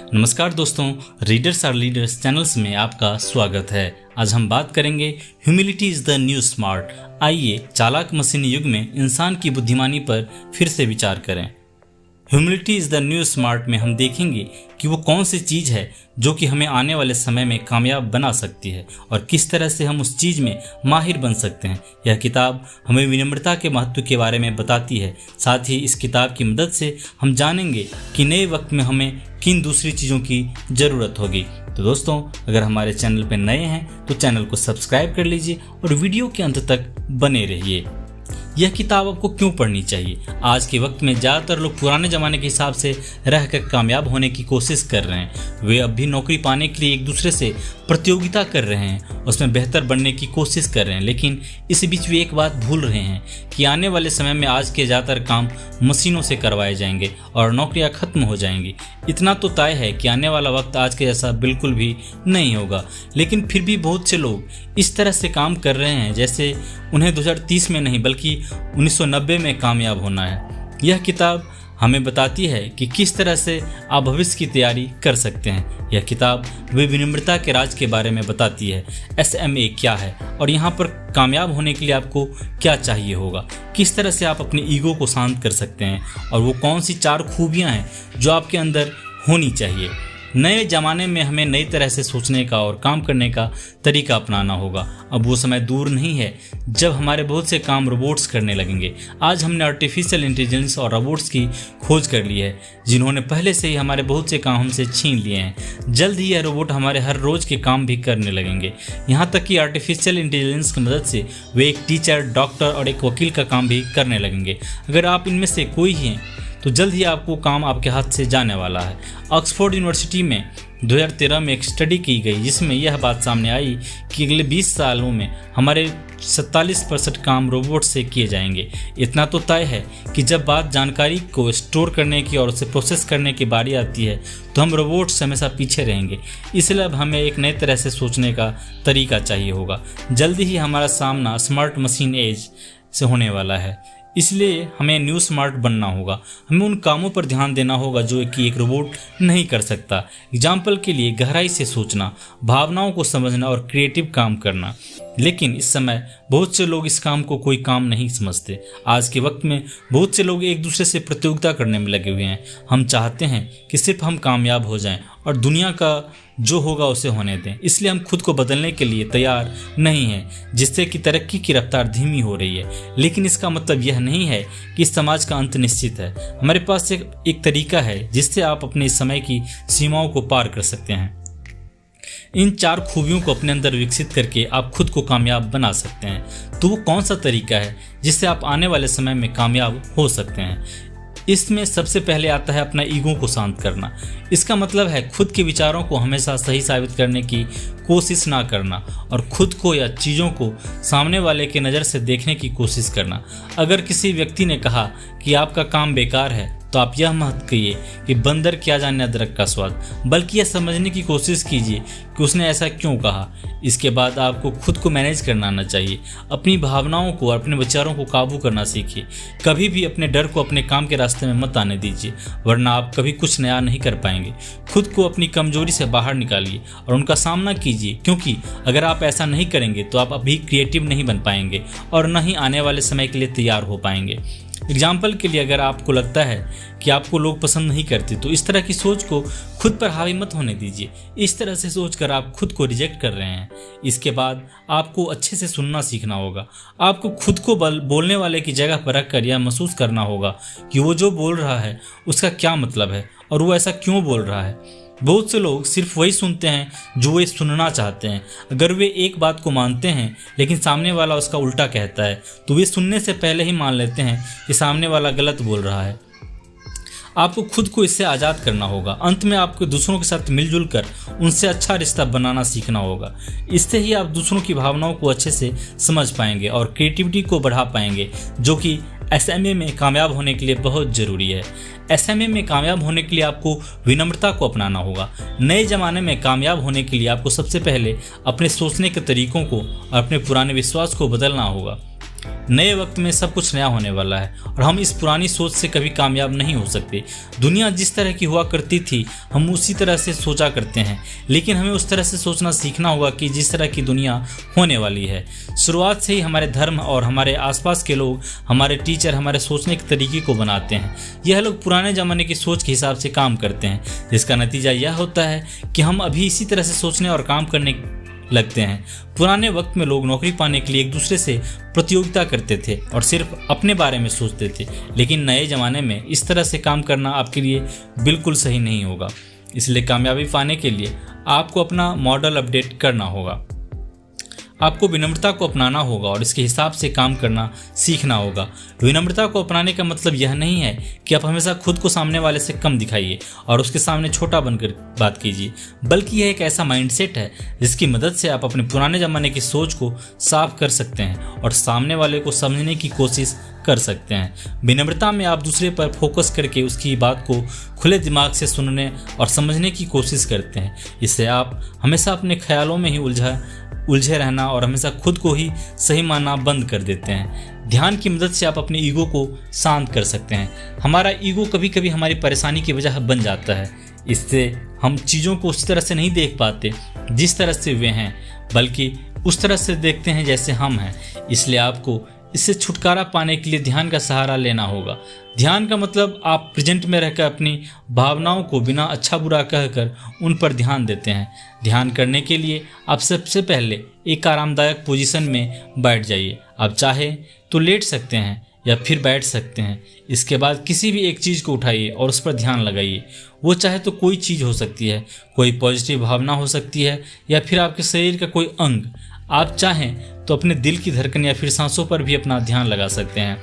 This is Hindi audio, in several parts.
नमस्कार दोस्तों, रीडर्स आर लीडर्स चैनल्स में आपका स्वागत है। आज हम बात करेंगे humility is the new smart. आइए चालाक मशीनी युग में इंसान की बुद्धिमानी पर फिर से विचार करें। Humility is the new smart में हम देखेंगे कि वो कौन सी चीज़ है जो कि हमें आने वाले समय में कामयाब बना सकती है और किस तरह से हम उस चीज़ में माहिर बन सकते हैं। यह किताब हमें विनम्रता के महत्व के बारे में बताती है। साथ ही इस किताब की मदद से हम जानेंगे कि नए वक्त में हमें किन दूसरी चीज़ों की ज़रूरत होगी। तो दोस्तों, अगर हमारे चैनल पर नए हैं तो चैनल को सब्सक्राइब कर लीजिए और वीडियो के अंत तक बने रहिए। यह किताब आपको क्यों पढ़नी चाहिए? आज के वक्त में ज़्यादातर लोग पुराने ज़माने के हिसाब से रहकर कामयाब होने की कोशिश कर रहे हैं। वे अब भी नौकरी पाने के लिए एक दूसरे से प्रतियोगिता कर रहे हैं, उसमें बेहतर बनने की कोशिश कर रहे हैं, लेकिन इस बीच वे एक बात भूल रहे हैं कि आने वाले समय में आज के ज़्यादातर काम मशीनों से करवाए जाएंगे और नौकरियां खत्म हो जाएंगी। इतना तो तय है कि आने वाला वक्त आज के जैसा बिल्कुल भी नहीं होगा, लेकिन फिर भी बहुत से लोग इस तरह से काम कर रहे हैं जैसे उन्हें 2030 में नहीं बल्कि 1990 में कामयाब होना है। यह किताब हमें बताती है कि किस तरह से आप भविष्य की तैयारी कर सकते हैं। यह किताब हमें विनम्रता के राज के बारे में बताती है। SMA क्या है और यहाँ पर कामयाब होने के लिए आपको क्या चाहिए होगा, किस तरह से आप अपने ईगो को शांत कर सकते हैं और वो कौन सी 4 खूबियाँ हैं जो आपके अंदर होनी चाहिए। नए ज़माने में हमें नई तरह से सोचने का और काम करने का तरीका अपनाना होगा। अब वो समय दूर नहीं है जब हमारे बहुत से काम रोबोट्स करने लगेंगे। आज हमने आर्टिफिशियल इंटेलिजेंस और रोबोट्स की खोज कर ली है जिन्होंने पहले से ही हमारे बहुत से काम हमसे छीन लिए हैं। जल्द ही यह रोबोट हमारे हर रोज़ के काम भी करने लगेंगे। यहाँ तक कि आर्टिफिशियल इंटेलिजेंस की मदद से वे एक टीचर, डॉक्टर और एक वकील का काम भी करने लगेंगे। अगर आप इनमें से कोई ही हैं तो जल्द ही आपको काम आपके हाथ से जाने वाला है। ऑक्सफोर्ड यूनिवर्सिटी में 2013 में एक स्टडी की गई जिसमें यह बात सामने आई कि अगले 20 सालों में हमारे 47% काम रोबोट से किए जाएंगे। इतना तो तय है कि जब बात जानकारी को स्टोर करने की और उसे प्रोसेस करने की बारी आती है तो हम रोबोट्स हमेशा पीछे रहेंगे। इसलिए अब हमें एक नए तरह से सोचने का तरीका चाहिए होगा। जल्दी ही हमारा सामना स्मार्ट मशीन एज से होने वाला है, इसलिए हमें न्यू स्मार्ट बनना होगा। हमें उन कामों पर ध्यान देना होगा जो कि एक रोबोट नहीं कर सकता। एग्जाम्पल के लिए गहराई से सोचना, भावनाओं को समझना और क्रिएटिव काम करना। लेकिन इस समय बहुत से लोग इस काम को कोई काम नहीं समझते। आज के वक्त में बहुत से लोग एक दूसरे से प्रतियोगिता करने में लगे हुए हैं। हम चाहते हैं कि सिर्फ हम कामयाब हो जाएं और दुनिया का जो होगा उसे होने दें। इसलिए हम खुद को बदलने के लिए तैयार नहीं हैं, जिससे कि तरक्की की रफ्तार धीमी हो रही है। लेकिन इसका मतलब यह नहीं है कि इस समाज का अंत निश्चित है। हमारे पास एक तरीका है जिससे आप अपने समय की सीमाओं को पार कर सकते हैं। इन 4 खूबियों को अपने अंदर विकसित करके आप खुद को कामयाब बना सकते हैं। तो वो कौन सा तरीका है जिससे आप आने वाले समय में कामयाब हो सकते हैं? इसमें सबसे पहले आता है अपना ईगो को शांत करना। इसका मतलब है खुद के विचारों को हमेशा सही साबित करने की कोशिश ना करना और खुद को या चीज़ों को सामने वाले के नज़र से देखने की कोशिश करना। अगर किसी व्यक्ति ने कहा कि आपका काम बेकार है तो आप यह मत कहिए कि बंदर क्या जाने अदरक का स्वाद, बल्कि यह समझने की कोशिश कीजिए कि उसने ऐसा क्यों कहा। इसके बाद आपको खुद को मैनेज करना आना चाहिए। अपनी भावनाओं को और अपने विचारों को काबू करना सीखिए। कभी भी अपने डर को अपने काम के रास्ते में मत आने दीजिए, वरना आप कभी कुछ नया नहीं कर पाएंगे। खुद को अपनी कमजोरी से बाहर निकालिए और उनका सामना कीजिए, क्योंकि अगर आप ऐसा नहीं करेंगे तो आप अभी क्रिएटिव नहीं बन पाएंगे और न ही आने वाले समय के लिए तैयार हो पाएंगे। एग्जाम्पल के लिए, अगर आपको लगता है कि आपको लोग पसंद नहीं करते तो इस तरह की सोच को खुद पर हावी मत होने दीजिए। इस तरह से सोचकर आप खुद को रिजेक्ट कर रहे हैं। इसके बाद आपको अच्छे से सुनना सीखना होगा। आपको खुद को बोलने वाले की जगह पर रखकर यह महसूस करना होगा कि वो जो बोल रहा है उसका क्या मतलब है और वो ऐसा क्यों बोल रहा है। बहुत से लोग सिर्फ वही सुनते हैं जो वे सुनना चाहते हैं। अगर वे एक बात को मानते हैं लेकिन सामने वाला उसका उल्टा कहता है तो वे सुनने से पहले ही मान लेते हैं कि सामने वाला गलत बोल रहा है। आपको खुद को इससे आज़ाद करना होगा। अंत में आपको दूसरों के साथ मिलजुल कर उनसे अच्छा रिश्ता बनाना सीखना होगा। इससे ही आप दूसरों की भावनाओं को अच्छे से समझ पाएंगे और क्रिएटिविटी को बढ़ा पाएंगे, जो कि SMA में कामयाब होने के लिए बहुत ज़रूरी है। SMA में कामयाब होने के लिए आपको विनम्रता को अपनाना होगा। नए ज़माने में कामयाब होने के लिए आपको सबसे पहले अपने सोचने के तरीकों को और अपने पुराने विश्वास को बदलना होगा। नए वक्त में सब कुछ नया होने वाला है और हम इस पुरानी सोच से कभी कामयाब नहीं हो सकते। दुनिया जिस तरह की हुआ करती थी हम उसी तरह से सोचा करते हैं, लेकिन हमें उस तरह से सोचना सीखना होगा कि जिस तरह की दुनिया होने वाली है। शुरुआत से ही हमारे धर्म और हमारे आसपास के लोग, हमारे टीचर हमारे सोचने के तरीके को बनाते हैं। यह लोग पुराने ज़माने की सोच के हिसाब से काम करते हैं, जिसका नतीजा यह होता है कि हम अभी इसी तरह से सोचने और काम करने लगते हैं। पुराने वक्त में लोग नौकरी पाने के लिए एक दूसरे से प्रतियोगिता करते थे और सिर्फ अपने बारे में सोचते थे, लेकिन नए ज़माने में इस तरह से काम करना आपके लिए बिल्कुल सही नहीं होगा। इसलिए कामयाबी पाने के लिए आपको अपना मॉडल अपडेट करना होगा। आपको विनम्रता को अपनाना होगा और इसके हिसाब से काम करना सीखना होगा। विनम्रता को अपनाने का मतलब यह नहीं है कि आप हमेशा खुद को सामने वाले से कम दिखाइए और उसके सामने छोटा बनकर बात कीजिए, बल्कि यह एक ऐसा माइंडसेट है जिसकी मदद से आप अपने पुराने ज़माने की सोच को साफ कर सकते हैं और सामने वाले को समझने की कोशिश कर सकते हैं। विनम्रता में आप दूसरे पर फोकस करके उसकी बात को खुले दिमाग से सुनने और समझने की कोशिश करते हैं। इससे आप हमेशा अपने ख्यालों में ही उलझे रहना और हमेशा खुद को ही सही मानना बंद कर देते हैं। ध्यान की मदद से आप अपने ईगो को शांत कर सकते हैं। हमारा ईगो कभी कभी हमारी परेशानी की वजह बन जाता है। इससे हम चीज़ों को उस तरह से नहीं देख पाते जिस तरह से वे हैं, बल्कि उस तरह से देखते हैं जैसे हम हैं। इसलिए आपको इससे छुटकारा पाने के लिए ध्यान का सहारा लेना होगा। ध्यान का मतलब आप प्रेजेंट में रहकर अपनी भावनाओं को बिना अच्छा बुरा कहकर उन पर ध्यान देते हैं। ध्यान करने के लिए आप सबसे पहले एक आरामदायक पोजीशन में बैठ जाइए। आप चाहे तो लेट सकते हैं या फिर बैठ सकते हैं। इसके बाद किसी भी एक चीज़ को उठाइए और उस पर ध्यान लगाइए। वो चाहे तो कोई चीज़ हो सकती है, कोई पॉजिटिव भावना हो सकती है या फिर आपके शरीर का कोई अंग। आप चाहें तो अपने दिल की धड़कन या फिर सांसों पर भी अपना ध्यान लगा सकते हैं।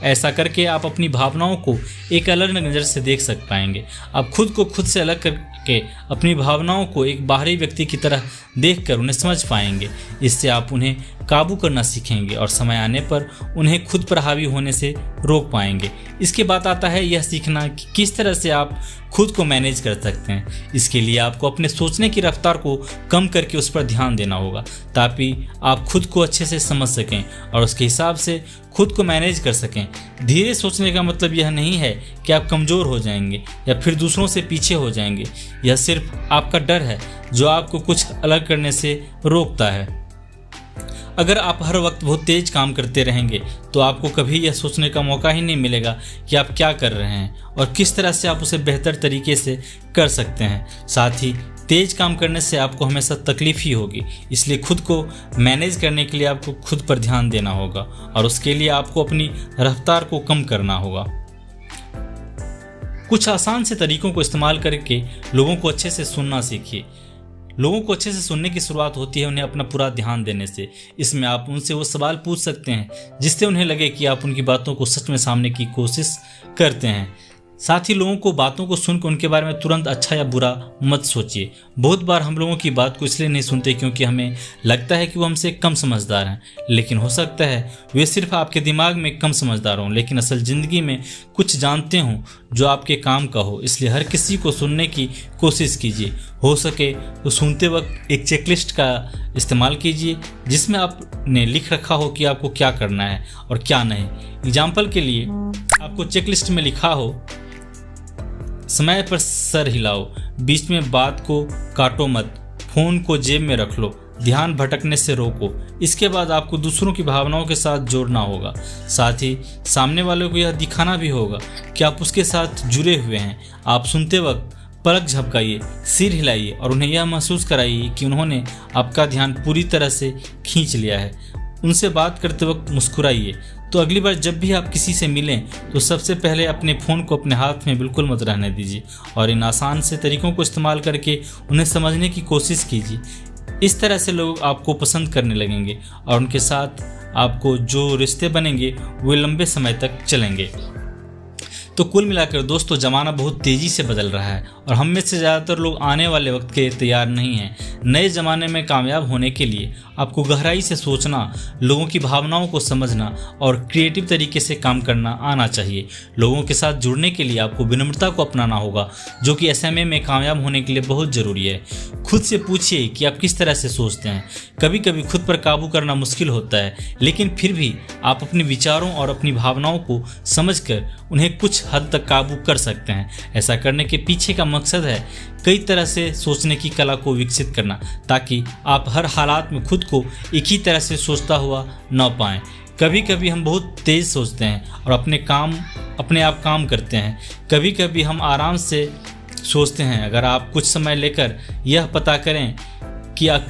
ऐसा करके आप अपनी भावनाओं को एक अलग नज़र से देख पाएंगे। आप खुद को खुद से अलग करके अपनी भावनाओं को एक बाहरी व्यक्ति की तरह देखकर उन्हें समझ पाएंगे। इससे आप उन्हें काबू करना सीखेंगे और समय आने पर उन्हें खुद पर हावी होने से रोक पाएंगे। इसके बाद आता है यह सीखना कि किस तरह से आप खुद को मैनेज कर सकते हैं। इसके लिए आपको अपने सोचने की रफ्तार को कम करके उस पर ध्यान देना होगा, ताकि आप खुद को अच्छे से समझ सकें और उसके हिसाब से खुद को मैनेज कर सकें। धीरे सोचने का मतलब यह नहीं है कि आप कमज़ोर हो जाएंगे या फिर दूसरों से पीछे हो जाएंगे। यह सिर्फ आपका डर है जो आपको कुछ अलग करने से रोकता है। अगर आप हर वक्त बहुत तेज काम करते रहेंगे तो आपको कभी यह सोचने का मौका ही नहीं मिलेगा कि आप क्या कर रहे हैं और किस तरह से आप उसे बेहतर तरीके से कर सकते हैं। साथ ही तेज काम करने से आपको हमेशा तकलीफ ही होगी। इसलिए खुद को मैनेज करने के लिए आपको खुद पर ध्यान देना होगा और उसके लिए आपको अपनी रफ्तार को कम करना होगा। कुछ आसान से तरीकों को इस्तेमाल करके लोगों को अच्छे से सुनना सीखिए। लोगों को अच्छे से सुनने की शुरुआत होती है उन्हें अपना पूरा ध्यान देने से। इसमें आप उनसे वो सवाल पूछ सकते हैं जिससे उन्हें लगे कि आप उनकी बातों को सच में सामने की कोशिश करते हैं। साथ ही लोगों को बातों को सुनकर उनके बारे में तुरंत अच्छा या बुरा मत सोचिए। बहुत बार हम लोगों की बात को इसलिए नहीं सुनते क्योंकि हमें लगता है कि वो हमसे कम समझदार हैं, लेकिन हो सकता है वे सिर्फ आपके दिमाग में कम समझदार हों, लेकिन असल ज़िंदगी में कुछ जानते हों जो आपके काम का हो। इसलिए हर किसी को सुनने की कोशिश कीजिए। हो सके तो सुनते वक्त एक चेकलिस्ट का इस्तेमाल कीजिए जिसमें आपने लिख रखा हो कि आपको क्या करना है और क्या नहीं। एग्जाम्पल के लिए आपको चेकलिस्ट में लिखा हो समय पर सर हिलाओ, बीच में बात को काटो मत, फोन को जेब में रख लो, ध्यान भटकने से रोको। इसके बाद आपको दूसरों की भावनाओं के साथ जोड़ना होगा। साथ ही सामने वाले को यह दिखाना भी होगा कि आप उसके साथ जुड़े हुए हैं। आप सुनते वक्त पलक झपकाइए, सिर हिलाइए और उन्हें यह महसूस कराइए कि उन्होंने आपका ध्यान पूरी तरह से खींच लिया है। उनसे बात करते वक्त मुस्कुराइए। तो अगली बार जब भी आप किसी से मिलें तो सबसे पहले अपने फ़ोन को अपने हाथ में बिल्कुल मत रहने दीजिए और इन आसान से तरीकों को इस्तेमाल करके उन्हें समझने की कोशिश कीजिए। इस तरह से लोग आपको पसंद करने लगेंगे और उनके साथ आपको जो रिश्ते बनेंगे वे लंबे समय तक चलेंगे। तो कुल मिलाकर दोस्तों, ज़माना बहुत तेज़ी से बदल रहा है और हम में से ज़्यादातर लोग आने वाले वक्त के तैयार नहीं हैं। नए ज़माने में कामयाब होने के लिए आपको गहराई से सोचना, लोगों की भावनाओं को समझना और क्रिएटिव तरीके से काम करना आना चाहिए। लोगों के साथ जुड़ने के लिए आपको विनम्रता को अपनाना होगा, जो कि SMA में कामयाब होने के लिए बहुत ज़रूरी है। खुद से पूछिए कि आप किस तरह से सोचते हैं। कभी कभी खुद पर काबू करना मुश्किल होता है, लेकिन फिर भी आप अपने विचारों और अपनी भावनाओं को समझकर उन्हें कुछ हद तक काबू कर सकते हैं। ऐसा करने के पीछे का मकसद है कई तरह से सोचने की कला को विकसित करना, ताकि आप हर हालात में खुद को एक ही तरह से सोचता हुआ न पाएं। कभी कभी हम बहुत तेज सोचते हैं और अपने आप काम करते हैं। कभी कभी हम आराम से सोचते हैं। अगर आप कुछ समय लेकर यह पता करें कि आप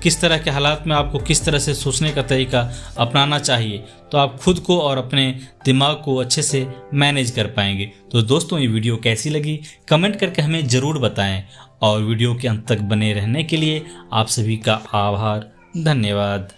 किस तरह के हालात में आपको किस तरह से सोचने का तरीका अपनाना चाहिए, तो आप खुद को और अपने दिमाग को अच्छे से मैनेज कर पाएंगे। तो दोस्तों, ये वीडियो कैसी लगी कमेंट करके हमें ज़रूर बताएं, और वीडियो के अंत तक बने रहने के लिए आप सभी का आभार, धन्यवाद।